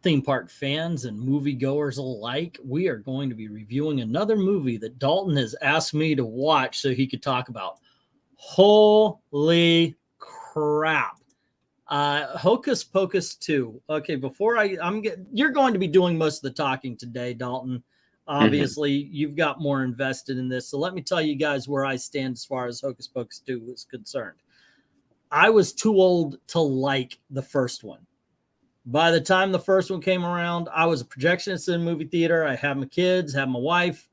theme park fans and moviegoers alike, we are going to be reviewing another movie that Dalton has asked me to watch so he could talk about. Holy crap. Hocus Pocus 2. Okay, before you're going to be doing most of the talking today, Dalton. Obviously, you've got more invested in this. So let me tell you guys where I stand as far as Hocus Pocus 2 is concerned. I was too old to like the first one. By the time the first one came around, I was a projectionist in a movie theater. I had my kids, had my wife.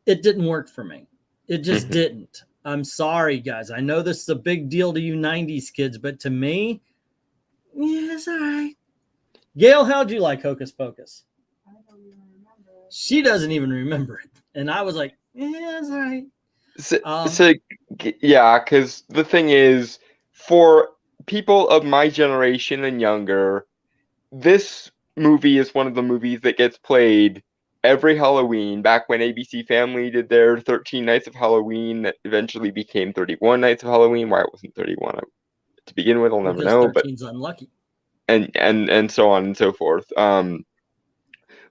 It didn't work for me. It just didn't. I'm sorry, guys. I know this is a big deal to you 90s kids, but to me, yeah, it's all right. Gail, how'd you like Hocus Pocus? I don't even remember. She doesn't even remember it. And I was like, yeah, it's all right. Yeah, because the thing is, for people of my generation and younger, this movie is one of the movies that gets played every Halloween. Back when ABC Family did their 13 Nights of Halloween, that eventually became 31 Nights of Halloween. Why it wasn't 31 to begin with, I'll never know. But 13's unlucky. And so on and so forth.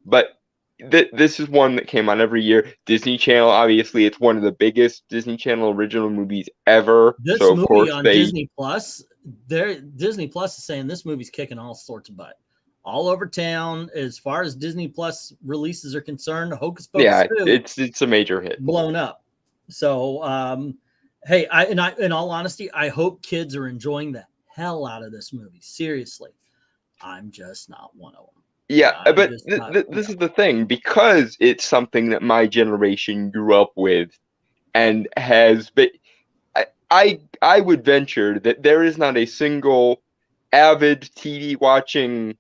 But this is one that came on every year. Disney Channel, obviously, it's one of the biggest Disney Channel original movies ever. This so movie of course on Disney Plus, Disney Plus is saying this movie's kicking all sorts of butt. All over town, as far as Disney Plus releases are concerned, Hocus Pocus 2, it's a major hit, blown up. So, hey, in all honesty, I hope kids are enjoying the hell out of this movie. Seriously, I'm just not one of them. Yeah, but this is the thing, because it's something that my generation grew up with, and has been. I would venture that there is not a single avid TV watching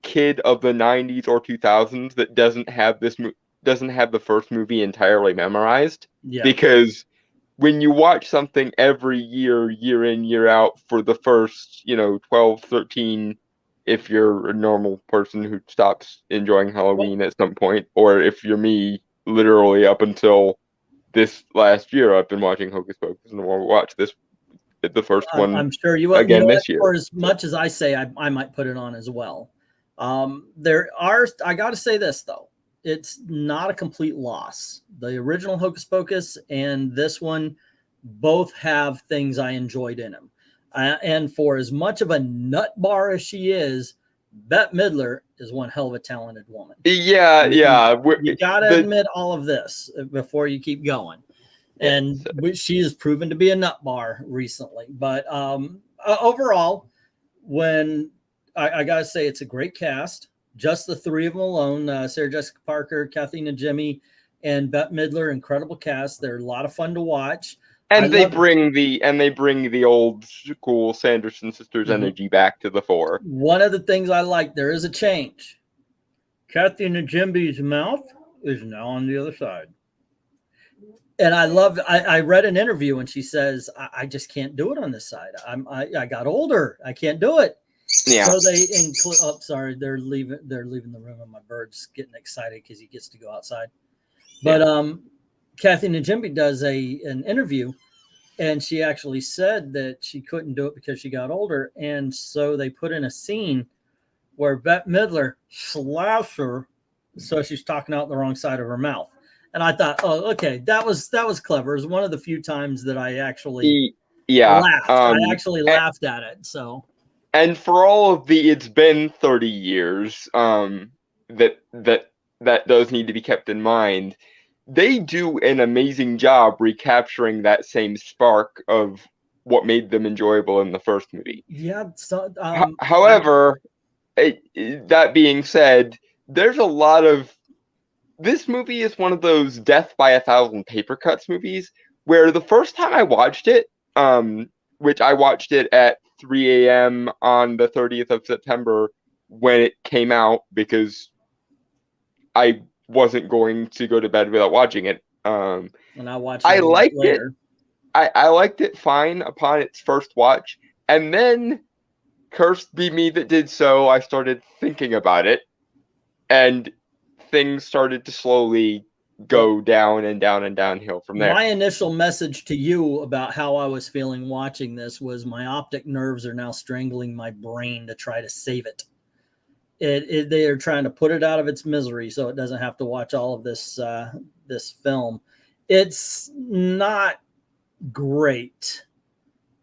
kid of the 90s or 2000s that doesn't have the first movie entirely memorized. Yeah. Because when you watch something every year in, year out for the first, 12, 13, if you're a normal person who stops enjoying Halloween at some point, or if you're me, literally up until this last year, I've been watching Hocus Pocus, and we'll watch the first one. I'm sure you will. Again this year. For as much as I say, I might put it on as well. I got to say this, though. It's not a complete loss. The original Hocus Pocus and this one both have things I enjoyed in them. And for as much of a nut bar as she is, Bette Midler is one hell of a talented woman. Yeah. You got to admit all of this before you keep going. And she has proven to be a nut bar recently. But overall, when I got to say, it's a great cast. Just the three of them alone, Sarah Jessica Parker, Kathy Najimy, and Bette Midler, incredible cast. They're a lot of fun to watch. And they bring the old school Sanderson Sisters energy back to the fore. One of the things I like, there is a change. Kathy Najimy's mouth is now on the other side. And I read an interview and she says, I just can't do it on this side. I got older. I can't do it. Yeah. So they include, sorry, they're leaving the room and my bird's getting excited because he gets to go outside. But Kathy Najimy does an interview, and she actually said that she couldn't do it because she got older. And so they put in a scene where Bette Midler slaps her, so she's talking out the wrong side of her mouth. And I thought, oh, okay, that was clever. It was one of the few times that I actually laughed. I actually laughed at it. So, and for all of it's been 30 years, that does need to be kept in mind. They do an amazing job recapturing that same spark of what made them enjoyable in the first movie. Yeah. So, however, that being said, there's a lot of. This movie is one of those death by 1,000 paper cuts movies where the first time I watched it, which I watched it at 3 a.m. on the 30th of September when it came out because I wasn't going to go to bed without watching it. And I watched it. I liked it. I liked it fine upon its first watch. And then, cursed be me that did so, I started thinking about it. And things started to slowly go down and down and downhill from there. My initial message to you about how I was feeling watching this was my optic nerves are now strangling my brain to try to save it. they are trying to put it out of its misery so it doesn't have to watch all of this this film. It's not great,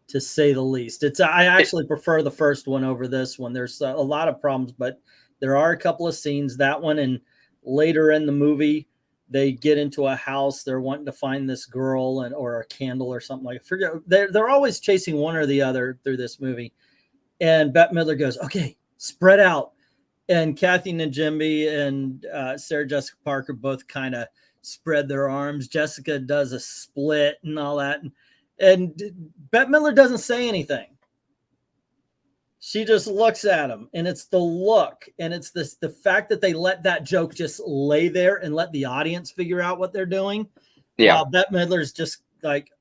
to say the least. I actually prefer the first one over this one. There's a lot of problems, but there are a couple of scenes. That one, and later in the movie, they get into a house. They're wanting to find this girl or a candle or something like. I forget. They're always chasing one or the other through this movie. And Bette Midler goes, "Okay, spread out." And Kathy Najimy and Sarah Jessica Parker both kind of spread their arms. Jessica does a split and all that. And Bette Midler doesn't say anything. She just looks at him, and it's the look, and it's the fact that they let that joke just lay there and let the audience figure out what they're doing. Yeah. While Bette Midler's just like,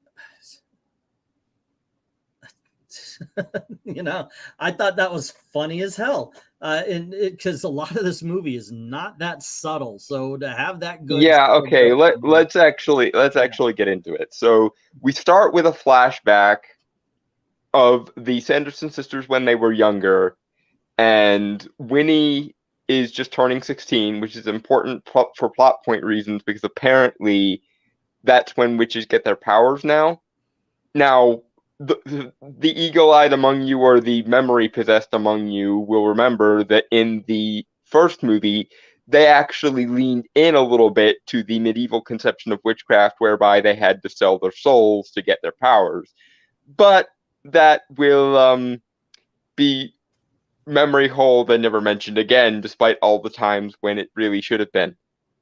you know, I thought that was funny as hell. And because a lot of this movie is not that subtle, so to have that good. Yeah. Okay. Let's actually get into it. So we start with a flashback of the Sanderson sisters when they were younger, and Winnie is just turning 16, which is important for plot point reasons because apparently that's when witches get their powers now. Now, the eagle-eyed among you or the memory-possessed among you will remember that in the first movie, they actually leaned in a little bit to the medieval conception of witchcraft, whereby they had to sell their souls to get their powers. But that will be memory hold and never mentioned again, despite all the times when it really should have been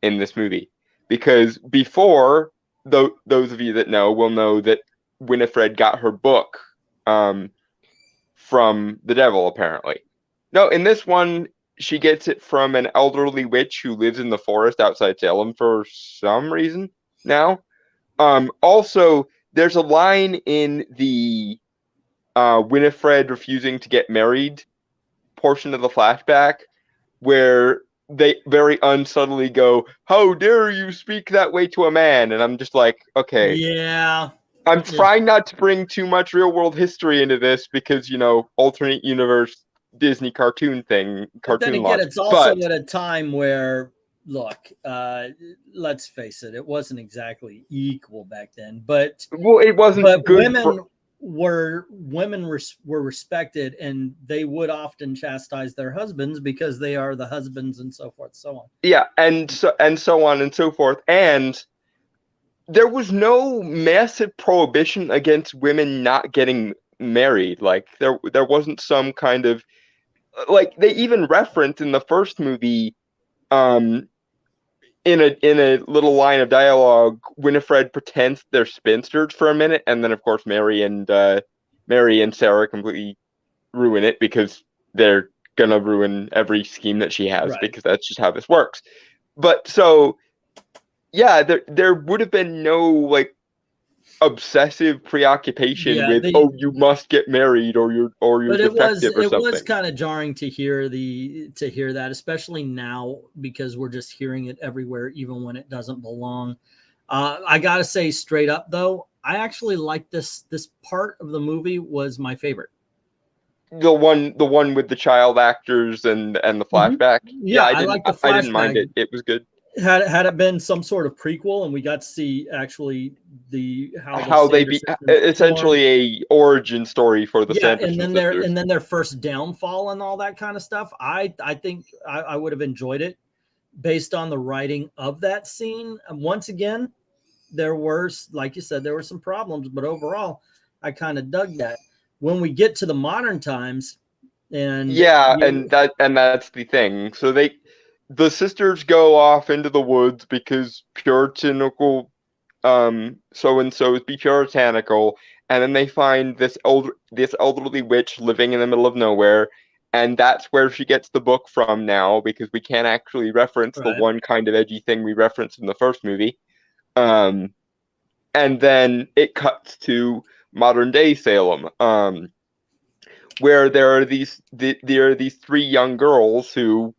in this movie. Because before, those of you that know will know that Winifred got her book from the devil, apparently. No, in this one, she gets it from an elderly witch who lives in the forest outside Salem for some reason now. Also, there's a line in the Winifred refusing to get married portion of the flashback where they very unsubtly go, "How dare you speak that way to a man?" And I'm just like, okay. Yeah. I'm trying not to bring too much real world history into this because, you know, alternate universe Disney cartoon thing. But then again, it's also at a time where, look, let's face it, it wasn't exactly equal back then. But well, it wasn't. But good women were respected, and they would often chastise their husbands because they are the husbands, and so forth, so on. Yeah, and so on and so forth, and there was no massive prohibition against women not getting married. Like there wasn't some kind of, like, they even referenced in the first movie, in a little line of dialogue, Winifred pretends they're spinsters for a minute, and then of course Mary and Sarah completely ruin it because they're gonna ruin every scheme that she has, right, because that's just how this works. But so, yeah, there would have been no like obsessive preoccupation with you must get married or you're defective or something. It was kind of jarring to hear that, especially now, because we're just hearing it everywhere, even when it doesn't belong. I gotta say straight up though, I actually like this part of the movie was my favorite. The one with the child actors and the flashback. Mm-hmm. Yeah, I like the flashback. I didn't mind it. It was good. Had it been some sort of prequel and we got to see actually how they be essentially a origin story for the Sanderson sisters. and then their first downfall and all that kind of stuff, I think I would have enjoyed it based on the writing of that scene. Once again, there were, like you said, there were some problems, but overall I kind of dug that. When we get to the modern times, and that's the thing. So the sisters go off into the woods because puritanical, so-and-so be puritanical, and then they find this elderly witch living in the middle of nowhere, and that's where she gets the book from now, because we can't actually reference the one kind of edgy thing we referenced in the first movie. And then it cuts to modern day Salem, where there are these three young girls who,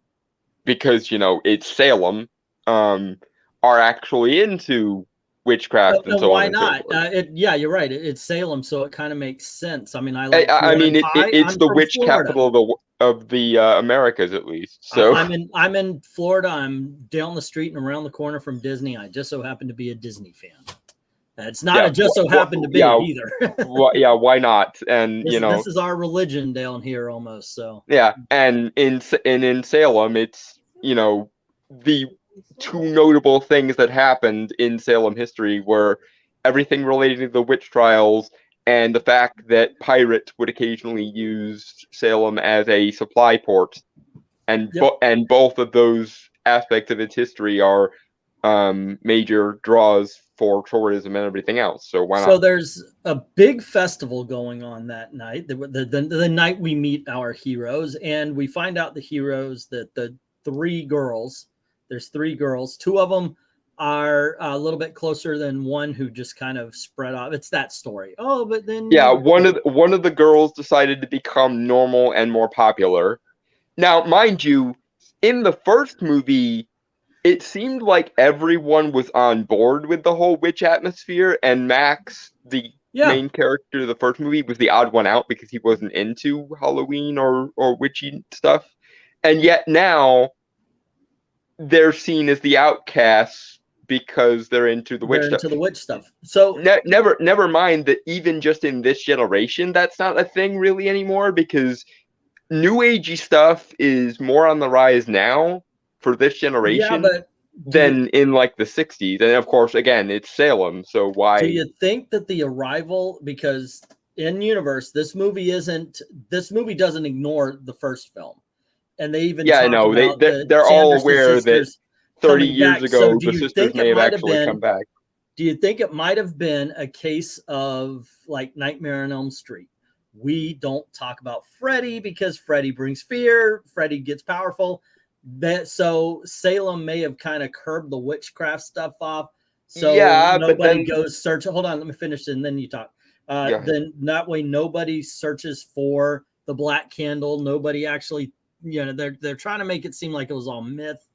because, you know, it's Salem, are actually into witchcraft and so why on and so not? forth. Yeah, you're right. It's Salem, so it kind of makes sense. I mean, I I, like I corn mean, and pie. it's I'm the from witch Florida. capital of the Americas, at least. So I'm in Florida. I'm down the street and around the corner from Disney. I just so happen to be a Disney fan. It's not a just so happened to be either. Yeah, why not? And this is our religion down here almost. So yeah, and in Salem, it's the two notable things that happened in Salem history were everything related to the witch trials and the fact that pirates would occasionally use Salem as a supply port, and and both of those aspects of its history are major draws for tourism and everything else. So why not? So there's a big festival going on that night, the night we meet our heroes, and we find out the heroes that the there's three girls, two of them are a little bit closer than one who just kind of spread off. It's that story. Oh, but then one of the girls decided to become normal and more popular. Now, mind you, in the first movie, it seemed like everyone was on board with the whole witch atmosphere, and Max, the main character of the first movie, was the odd one out because he wasn't into Halloween or witchy stuff. And yet now they're seen as the outcasts because they're into the witch stuff. So never mind that even just in this generation, that's not a thing really anymore, because new agey stuff is more on the rise now for this generation than in like the 60s. And of course, again, it's Salem, so why do you think that the arrival, because in universe this movie doesn't ignore the first film, and they even they're all aware that 30 years ago the sisters may have actually come back. Do you think it might have been a case of like Nightmare on Elm Street? We don't talk about Freddy because Freddy brings fear, Freddy gets powerful. So Salem may have kind of curbed the witchcraft stuff off. So nobody goes search. Hold on, let me finish and then you talk. Then that way nobody searches for the black candle. Nobody actually, they're trying to make it seem like it was all myth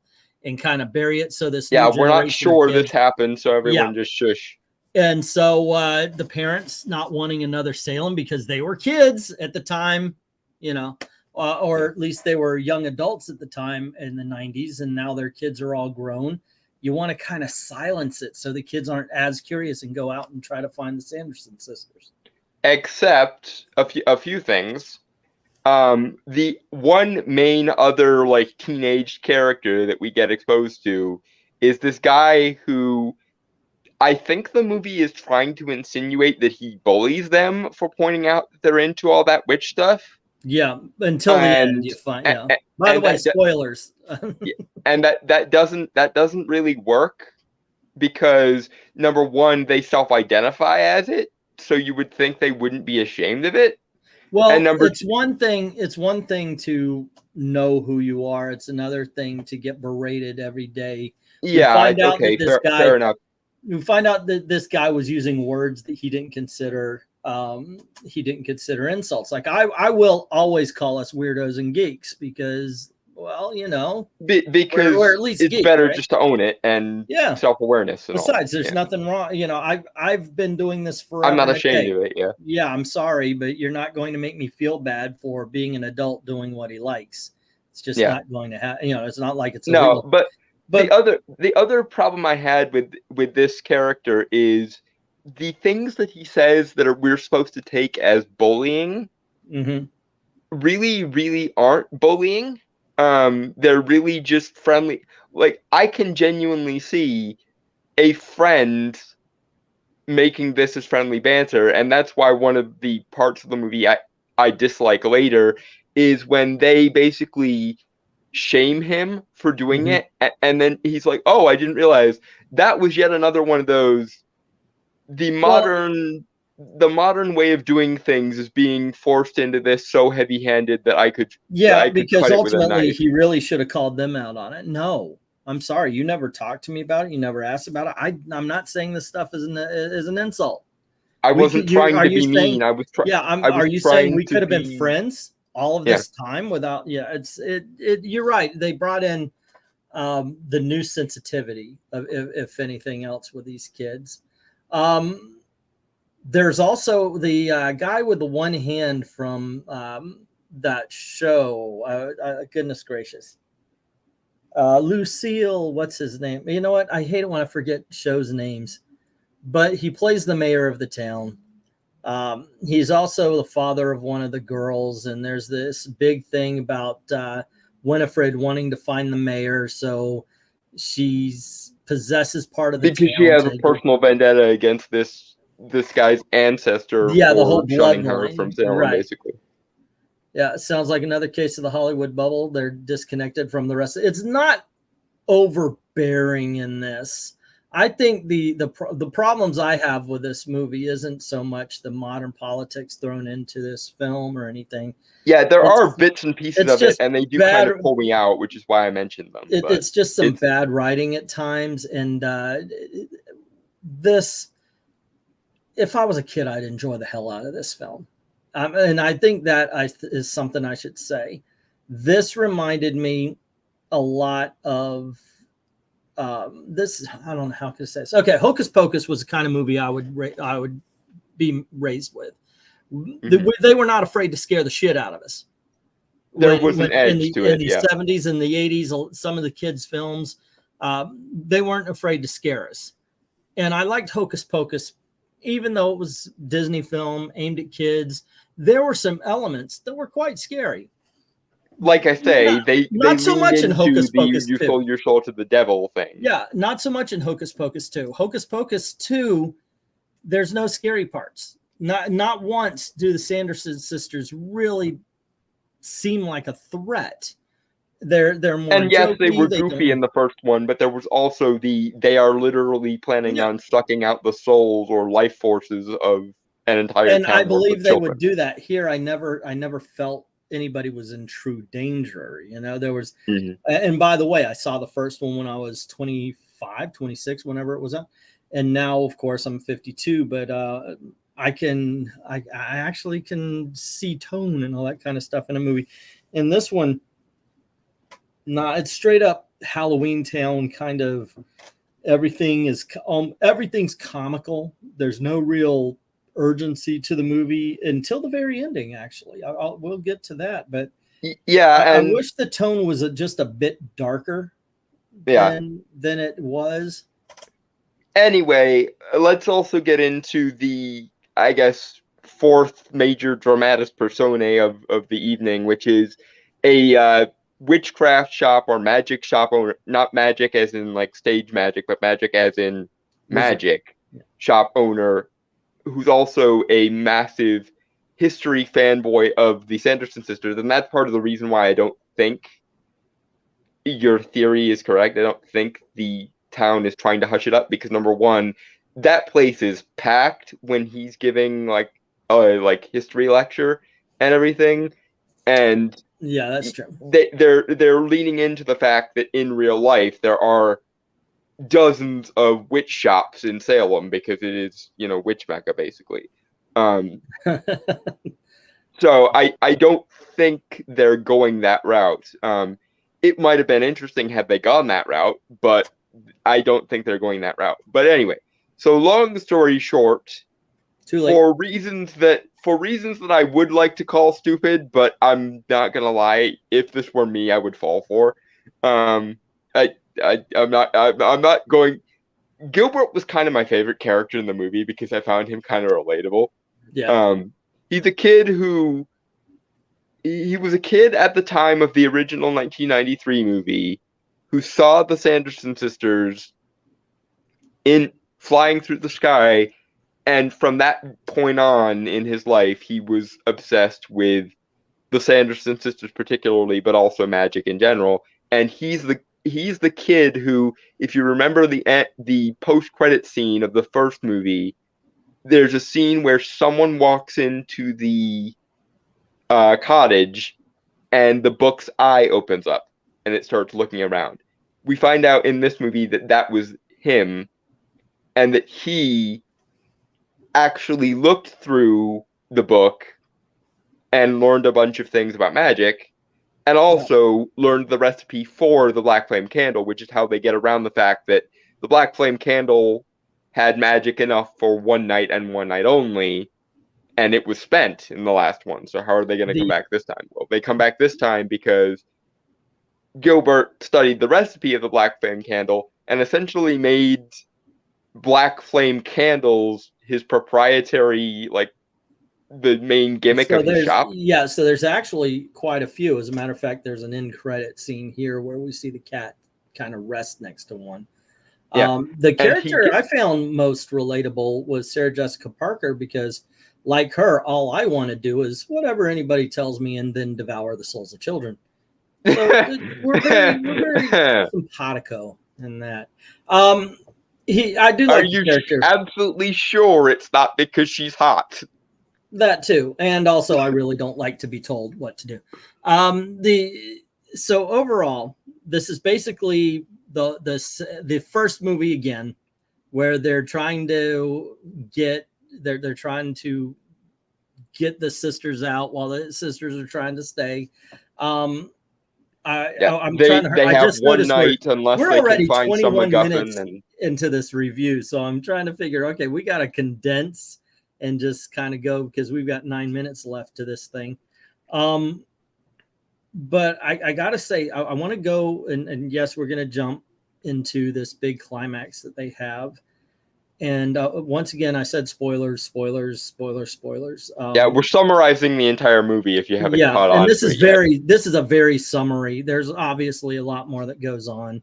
and kind of bury it. So this we're not sure this happened, so everyone just shush. And so the parents not wanting another Salem because they were kids at the time, or at least they were young adults at the time in the 90s, and now their kids are all grown. You want to kind of silence it so the kids aren't as curious and go out and try to find the Sanderson sisters. Except a few things. The one main other like teenage character that we get exposed to is this guy who I think the movie is trying to insinuate that he bullies them for pointing out that they're into all that witch stuff. Yeah, until the end you find. By the way, spoilers. And that doesn't really work because number one, they self-identify as it, so you would think they wouldn't be ashamed of it. Well, it's one thing to know who you are. It's another thing to get berated every day. Yeah, okay, fair enough. You find out that this guy was using words that he didn't consider insults. Like I will always call us weirdos and geeks because, well, because we're at least it's geek, better right? just to own it and self-awareness. Besides, there's nothing wrong. I've been doing this forever. I'm not ashamed of it. Yeah, I'm sorry, but you're not going to make me feel bad for being an adult doing what he likes. It's just not going to happen. It's not like it's illegal. But the other problem I had with this character is the things that he says that we're supposed to take as bullying really, really aren't bullying. They're really just friendly. Like, I can genuinely see a friend making this as friendly banter, and that's why one of the parts of the movie I dislike later is when they basically shame him for doing it, and then he's like, oh, I didn't realize. That was yet another one of those, the modern way of doing things is being forced into this so heavy-handed that I could because ultimately he really should have called them out on it. No, I'm sorry, you never talked to me about it, you never asked about it. I'm not saying this stuff is an insult. I wasn't trying to be mean. I was trying. Are you saying we could have been friends all of this time without? You're right. They brought in the new sensitivity of if anything else with these kids. There's also the guy with the one hand from that show. Goodness gracious. Lucille, what's his name? You know what? I hate it when I forget shows' names, but he plays the mayor of the town. He's also the father of one of the girls, and there's this big thing about Winifred wanting to find the mayor, so she's possesses part of the because town. she has a personal vendetta against this guy's ancestor. Yeah, the whole shunning her bloodline. from Salem, Right. basically. Yeah, it sounds like another case of the Hollywood bubble. They're disconnected from the rest. It's not overbearing in this. I think the problems I have with this movie isn't so much the modern politics thrown into this film or anything. Yeah, there are bits and pieces of it, and they do kind of pull me out, which is why I mentioned them. It's just some bad writing at times, and this, if I was a kid, I'd enjoy the hell out of this film. And I think that is something I should say. This reminded me a lot of this. I don't know how to say this. Okay, Hocus Pocus was the kind of movie I would be raised with. Mm-hmm. They were not afraid to scare the shit out of us. There was an edge to it. In the 70s and the 80s, some of the kids' films, they weren't afraid to scare us. And I liked Hocus Pocus, even though it was Disney film aimed at kids. There were some elements that were quite scary. Like I say, they so much in Hocus Pocus 2. You sold your soul to the devil thing. Yeah, not so much in Hocus Pocus 2. Hocus Pocus 2, there's no scary parts. Not once do the Sanderson sisters really seem like a threat. They're more. And yes, they were goofy in the first one, but there was also they are literally planning on sucking out the souls or life forces of an entire town. And I believe they would do that here. I never felt anybody was in true danger. You know, there was. Mm-hmm. And by the way, I saw the first one when I was 25, 26, whenever it was up, and now of course I'm 52. But I actually can see tone and all that kind of stuff in a movie. In this one, it's straight up Halloween Town kind of. Everything's comical. There's no real urgency to the movie until the very ending. Actually, we'll get to that, but yeah, I wish the tone was just a bit darker. Yeah, than it was. Anyway, let's also get into the, I guess, fourth major dramatis personae of the evening, which is a witchcraft shop or magic shop owner, not magic as in like stage magic, but magic as in magic shop owner, who's also a massive history fanboy of the Sanderson sisters. And that's part of the reason why I don't think your theory is correct. I don't think the town is trying to hush it up, because number one, that place is packed when he's giving like history lecture and everything. And yeah, that's true. They're leaning into the fact that in real life there are dozens of witch shops in Salem, because it is, witch mecca basically. So I don't think they're going that route. It might have been interesting had they gone that route, but I don't think they're going that route. But anyway, so long story short, for reasons that I would like to call stupid, but I'm not gonna lie, if this were me, I would fall for. I'm not going. Gilbert was kind of my favorite character in the movie because I found him kind of relatable. Yeah. He's a kid who he was a kid at the time of the original 1993 movie who saw the Sanderson sisters in flying through the sky, and from that point on in his life, he was obsessed with the Sanderson sisters particularly, but also magic in general. And he's the kid who, if you remember the post-credit scene of the first movie, there's a scene where someone walks into the cottage and the book's eye opens up and it starts looking around. We find out in this movie that was him, and that he actually looked through the book and learned a bunch of things about magic, and also learned the recipe for the black flame candle, which is how they get around the fact that the black flame candle had magic enough for one night and one night only, and it was spent in the last one. So how are they going to come back this time? Well, they come back this time because Gilbert studied the recipe of the black flame candle and essentially made black flame candles his proprietary, like, the main gimmick of his shop. Yeah, so there's actually quite a few. As a matter of fact, there's an end credit scene here where we see the cat kind of rest next to one. Yeah. The character I found most relatable was Sarah Jessica Parker, because like her, all I want to do is whatever anybody tells me and then devour the souls of children. So we're very simpatico in that. I do like the character. Absolutely sure it's not because she's hot? That too, and also I really don't like to be told what to do. So overall, this is basically the first movie again, where they're trying to get they're trying to get the sisters out while the sisters are trying to stay. I'm trying to. They I have just one noticed night unless we're they already can find some 21 MacGuffin. minutes into this review, so I'm trying to figure. Okay, we got to condense and just kind of go because we've got 9 minutes left to this thing. But I gotta say, I want to go and yes, we're gonna jump into this big climax that they have. And once again, I said spoilers. Yeah, we're summarizing the entire movie if you haven't caught on. And this is this is a very summary. There's obviously a lot more that goes on.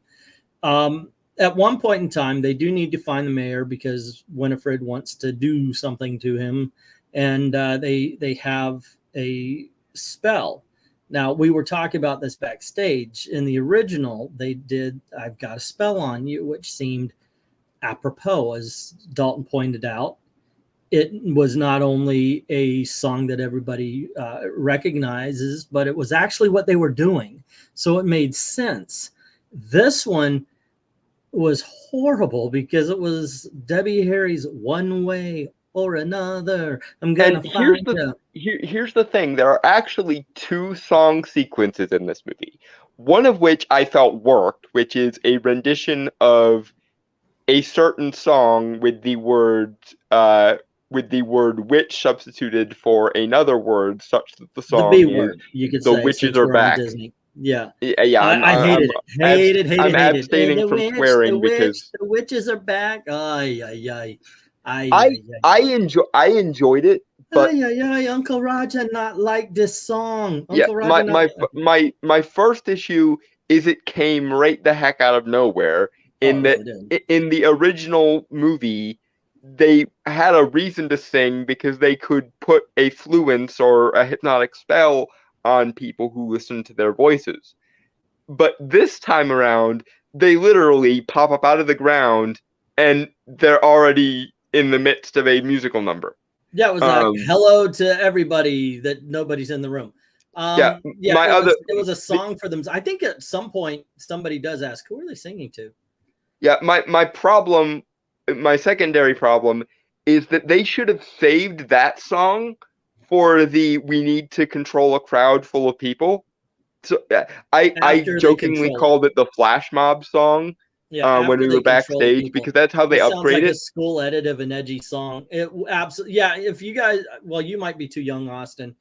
At one point in time, they do need to find the mayor because Winifred wants to do something to him, and they have a spell. Now, we were talking about this backstage. In the original, they did "I've Got a Spell on You," which seemed apropos, as Dalton pointed out. It was not only a song that everybody recognizes, but it was actually what they were doing. So it made sense. This one was horrible because it was Debbie Harry's "One Way or Another." I'm gonna find you. Here's the thing. There are actually two song sequences in this movie. One of which I felt worked, which is a rendition of a certain song with the word witch substituted for another word, such that the song the B word, you could the say, witches are back. Disney. Yeah. I hated it. I'm abstaining from swearing because the witches are back. I enjoyed it, but Uncle Raja not like this song. My first issue is it came right the heck out of nowhere. In the original movie, they had a reason to sing because they could put a fluence or a hypnotic spell on people who listen to their voices. But this time around, they literally pop up out of the ground and they're already in the midst of a musical number. Yeah, it was like hello to everybody that nobody's in the room. It was a song for them. I think at some point somebody does ask, who are they singing to? Yeah, my secondary problem is that they should have saved that song for the "we need to control a crowd full of people." So I jokingly called it the flash mob song when we were backstage because that's how they upgrade it. A school edit of an edgy song. It absolutely, yeah. If you guys, well, you might be too young, Austin,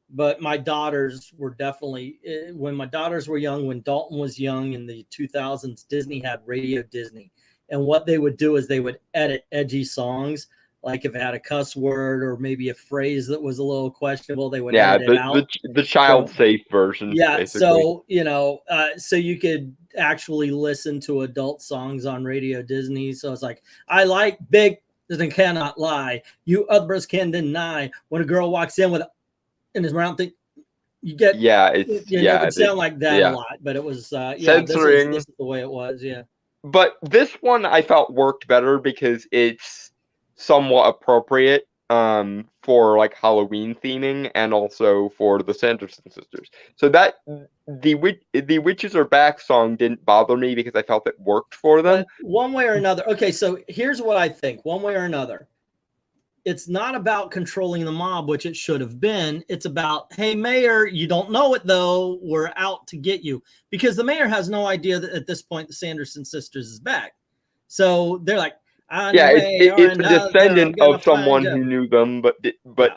but my daughters were definitely, when my daughters were young, when Dalton was young in the 2000s, Disney had Radio Disney. And what they would do is they would edit edgy songs. Like if it had a cuss word or maybe a phrase that was a little questionable, they would edit it out. The child-safe version. Yeah, basically. So, so you could actually listen to adult songs on Radio Disney. So it's like, I like big and cannot lie. You others can deny. When a girl walks in with in his mouth, you get it would sound like that a lot, but it was censoring. This is the way it was, yeah. But this one I felt worked better because it's somewhat appropriate for like Halloween theming and also for the Sanderson Sisters. So that the Witches Are Back song didn't bother me because I felt it worked for them. But one way or another. Okay, so here's what I think. One way or another. it's not about controlling the mob, which it should have been. It's about, hey, mayor, you don't know it, though. We're out to get you. Because the mayor has no idea that at this point, the Sanderson Sisters is back. So they're like, yeah, it's a descendant of someone who knew them, but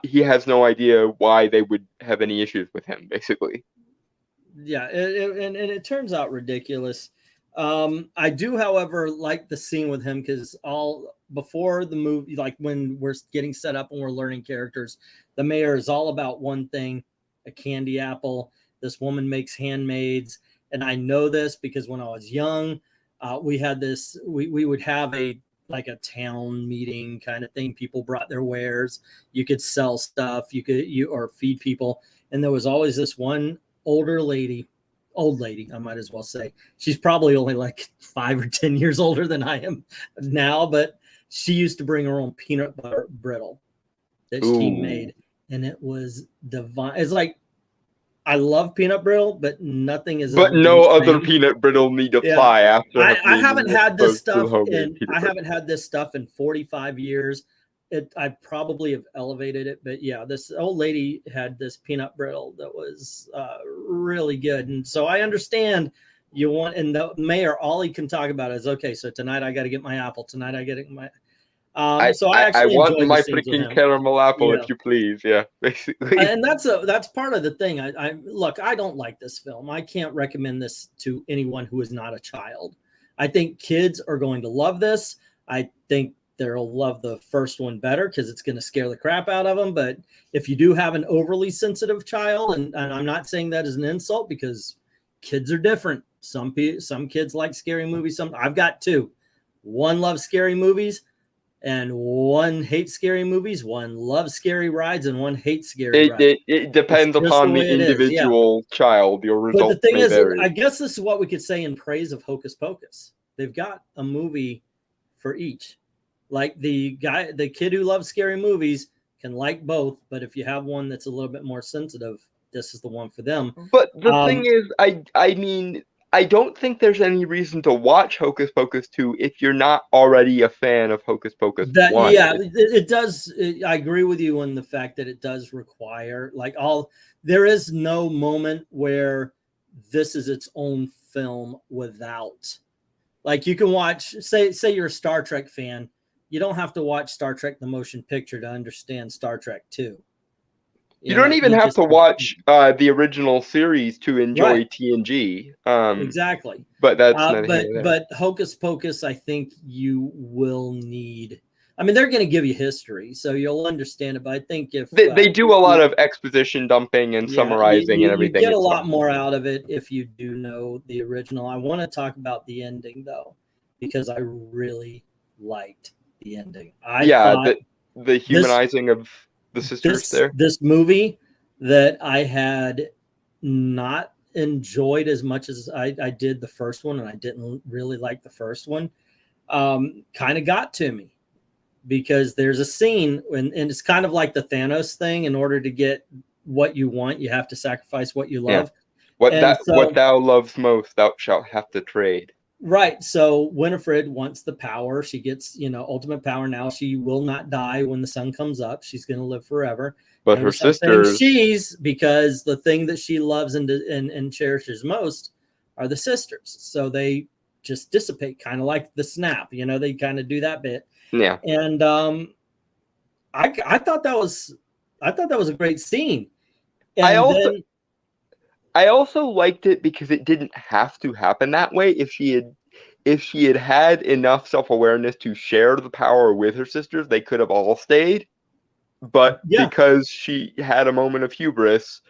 he has no idea why they would have any issues with him, basically. Yeah, and it turns out ridiculous. I do, however, like the scene with him because before the movie, like when we're getting set up and we're learning characters, the mayor is all about one thing, a candy apple. This woman makes handmaids. And I know this because when I was young, we had this, we would have a town meeting kind of thing. People brought their wares. You could sell stuff. Or feed people. And there was always this one old lady, I might as well say. She's probably only like 5 or 10 years older than I am now, but she used to bring her own peanut butter brittle that she made, and it was divine. It's like, I love peanut brittle, but nothing is. But no other peanut brittle need apply after. I haven't had this stuff, I haven't had this stuff in 45 years. I probably have elevated it, but yeah, this old lady had this peanut brittle that was really good, and so I understand you want. And the mayor, all he can talk about is, okay, so tonight I got to get my apple. Tonight I got to get my. So I want my freaking caramel apple, if you please. Yeah, basically. And that's part of the thing. Look, I don't like this film. I can't recommend this to anyone who is not a child. I think kids are going to love this. I think they'll love the first one better because it's going to scare the crap out of them. But if you do have an overly sensitive child, and I'm not saying that as an insult because kids are different. Some kids like scary movies. I've got 2. One loves scary movies, and one hates scary movies. One loves scary rides, and one hates scary rides. It depends upon the individual child. Your results. But the thing is, vary. I guess this is what we could say in praise of Hocus Pocus. They've got a movie for each. Like the kid who loves scary movies can like both, but if you have one that's a little bit more sensitive, this is the one for them. But the thing is, I mean, I don't think there's any reason to watch Hocus Pocus 2 if you're not already a fan of Hocus Pocus 1. Yeah, it does. I agree with you on the fact that it does require, there is no moment where this is its own film without, like, you can watch, say you're a Star Trek fan, you don't have to watch Star Trek the motion picture to understand Star Trek 2. You don't even have to watch the original series to enjoy TNG. Exactly. But that's but Hocus Pocus, I think you will need. I mean, they're going to give you history, so you'll understand it. But I think if they do a lot of exposition dumping and summarizing and everything, you get a lot more out of it if you do know the original. I want to talk about the ending though, because I really liked the ending. The humanizing of the sisters this movie that I had not enjoyed as much as I did the first one, and I didn't really like the first one, kind of got to me because there's a scene and it's kind of like the Thanos thing. In order to get what you want, you have to sacrifice what you love. What thou loves most, thou shalt have to trade. Right. So Winifred wants the power. She gets, ultimate power now. She will not die when the sun comes up. She's going to live forever. But her sisters, because the thing that she loves and cherishes most are the sisters. So they just dissipate, kind of like the snap. They kind of do that bit. Yeah. And I thought that was a great scene. And I also liked it because it didn't have to happen that way. If she had if enough self-awareness to share the power with her sisters, they could have all stayed. But because she had a moment of hubris,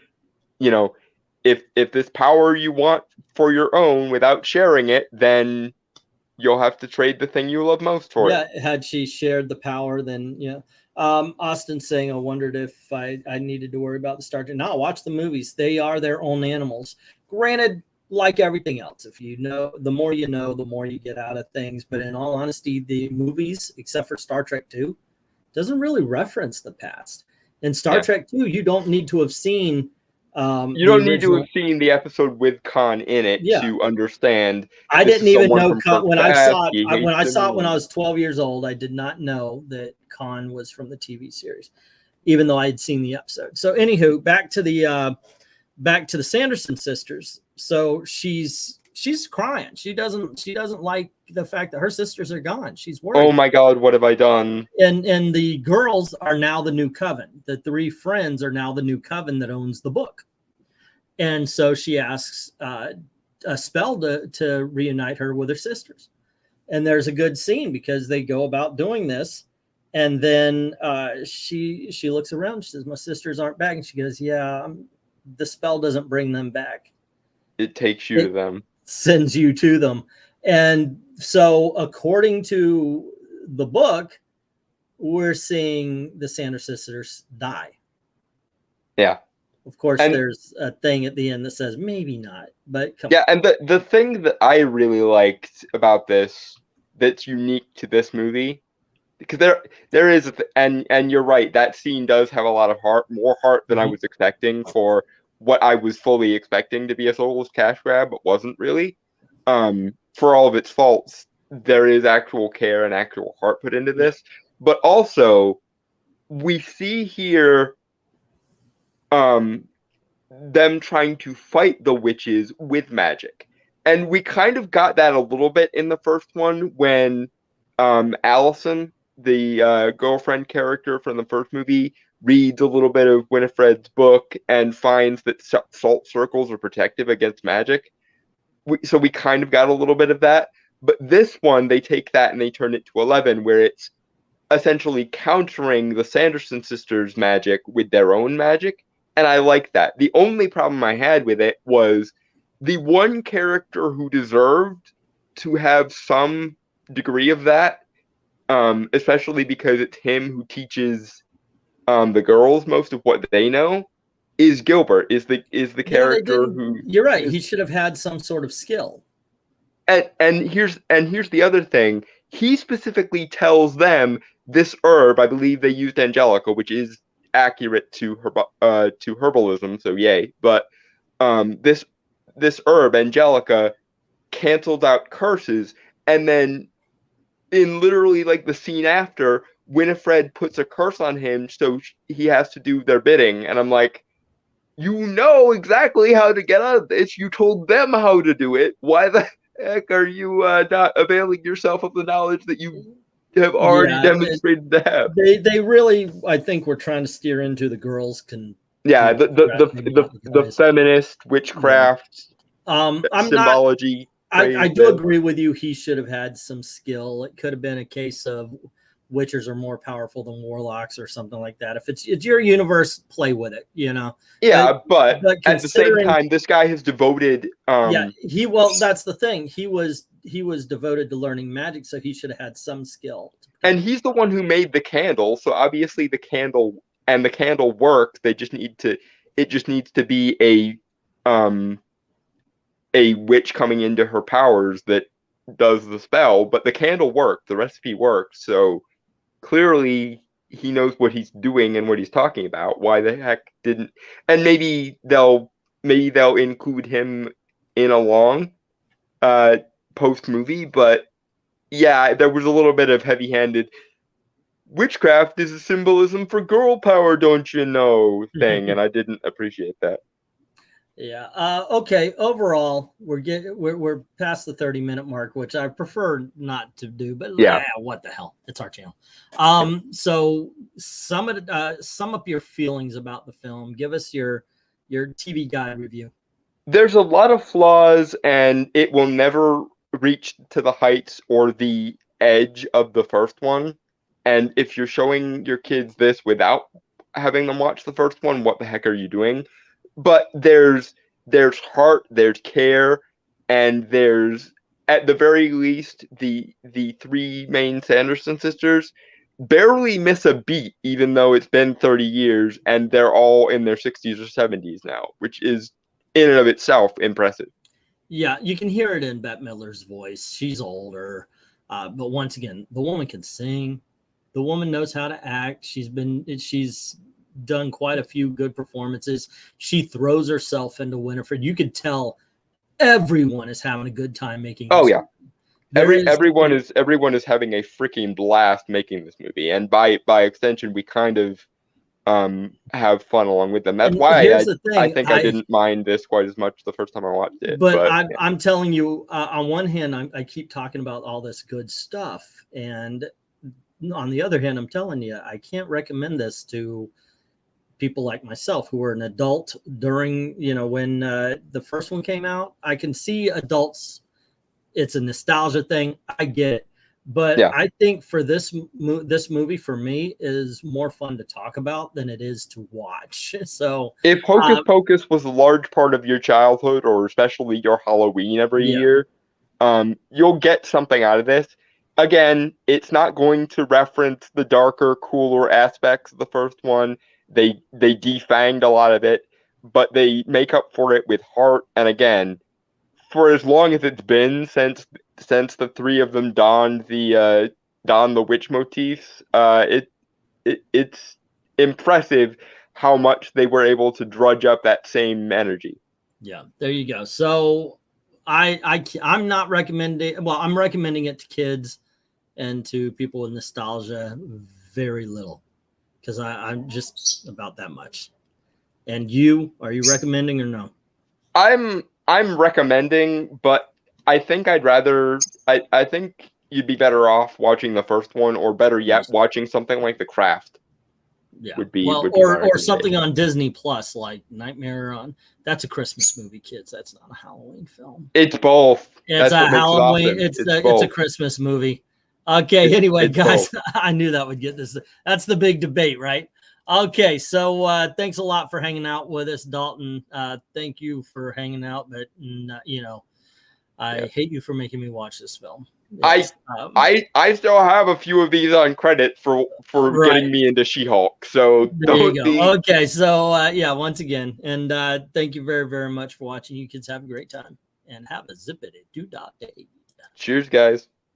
if this power you want for your own without sharing it, then you'll have to trade the thing you love most for it. Yeah, had she shared the power, then Austin saying, I wondered if I needed to worry about the Star Trek. No, watch the movies. They are their own animals. Granted, like everything else, if you know, the more you know, the more you get out of things. But in all honesty, the movies, except for Star Trek 2, doesn't really reference the past. In Star Trek 2, you don't need to have seen you don't need to have seen the episode with Khan in it to understand. I didn't even know Khan when I saw it. When I saw it when I was 12 years old, I did not know that Khan was from the TV series, even though I had seen the episode. So anywho, back to the Sanderson sisters. So she's crying. She doesn't like the fact that her sisters are gone. She's worried. Oh my God, what have I done? And the girls are now the new coven. The three friends are now the new coven that owns the book. And so she asks a spell to reunite her with her sisters. And there's a good scene because they go about doing this. And then she looks around. She says, "My sisters aren't back." And she goes, "Yeah, the spell doesn't bring them back. It takes you to them. Sends you to them." And so according to the book, we're seeing the Sanderson sisters die. Yeah. Of course, and there's a thing at the end that says maybe not, but yeah. And the thing that I really liked about this that's unique to this movie, because there is and you're right, that scene does have a lot of heart, more heart than I was expecting for what I was fully expecting to be a soulless cash grab, but wasn't really. For all of its faults, there is actual care and actual heart put into this. But also, we see here them trying to fight the witches with magic. And we kind of got that a little bit in the first one when Allison, the girlfriend character from the first movie, reads a little bit of Winifred's book and finds that salt circles are protective against magic. So we kind of got a little bit of that. But this one, they take that and they turn it to 11, where it's essentially countering the Sanderson sisters' magic with their own magic. And I like that. The only problem I had with it was the one character who deserved to have some degree of that, especially because it's him who teaches the girls most of what they know, is Gilbert, is the character who... You're right. He should have had some sort of skill. And here's the other thing. He specifically tells them this herb, I believe they used Angelica, which is accurate to herbalism, so yay. But this herb, Angelica, cancels out curses, and then in literally like the scene after, Winifred puts a curse on him, so he has to do their bidding. And I'm like, you know exactly how to get out of this. You told them how to do it. Why the heck are you not availing yourself of the knowledge that you have already demonstrated to have? They really, I think, were trying to steer into the girls can. Yeah, the feminist witchcraft symbology. I do agree with you. He should have had some skill. It could have been a case of witches are more powerful than warlocks or something like that. If it's your universe, play with it, you know. Yeah, but at the same time, this guy has devoted. That's the thing. He was devoted to learning magic, so he should have had some skill. And he's the one who made the candle, so obviously the candle works. It just needs to be a witch coming into her powers that does the spell. But the candle worked. The recipe worked. So clearly he knows what he's doing and what he's talking about. Why the heck didn't? And maybe they'll include him in a long post movie. But yeah, there was a little bit of heavy-handed witchcraft is a symbolism for girl power, don't you know, thing, and I didn't appreciate that. Yeah. Okay. Overall, we're past the 30-minute mark, which I prefer not to do, but yeah, what the hell? It's our channel. So sum up your feelings about the film. Give us your TV guide review. There's a lot of flaws, and it will never reach to the heights or the edge of the first one. And if you're showing your kids this without having them watch the first one, what the heck are you doing? But there's heart, there's care, and there's, at the very least, the three main Sanderson sisters barely miss a beat, even though it's been 30 years, and they're all in their 60s or 70s now, which is, in and of itself, impressive. Yeah, you can hear it in Bette Midler's voice. She's older, but once again, the woman can sing. The woman knows how to act. She's done quite a few good performances. She throws herself into Winifred. You could tell everyone is having a good time making. Oh yeah. everyone is having a freaking blast making this movie, and by extension, we kind of have fun along with them. That's why I think I didn't mind this quite as much the first time I watched it. But I'm telling you, on one hand, I keep talking about all this good stuff, and on the other hand, I'm telling you, I can't recommend this to people like myself who were an adult during, when the first one came out. I can see adults. It's a nostalgia thing. I get it. But yeah. I think for this movie, for me, is more fun to talk about than it is to watch. So if Hocus Pocus was a large part of your childhood, or especially your Halloween every year, you'll get something out of this. Again, it's not going to reference the darker, cooler aspects of the first one. They defanged a lot of it, but they make up for it with heart. And again, for as long as it's been since the three of them donned the witch motifs, it's impressive how much they were able to drudge up that same energy. Yeah, there you go. So I'm not recommending. Well, I'm recommending it to kids and to people with nostalgia very little, because I'm just about that much. And are you recommending or no? I'm recommending, but I think I think you'd be better off watching the first one, or better yet, watching something like The Craft. Yeah, or something on Disney Plus, like Nightmare on. That's a Christmas movie, kids. That's not a Halloween film. It's both. It's a Halloween. It's a Christmas movie. Okay. Anyway, guys, I knew that would get this. That's the big debate, right? Okay, so thanks a lot for hanging out with us, Dalton. Thank you for hanging out, but I hate you for making me watch this film. I still have a few of these on credit for getting me into She-Hulk. So there you go. Okay, so once again, and thank you very, very much for watching. You kids have a great time and have a zippity doo dah day. Cheers, guys.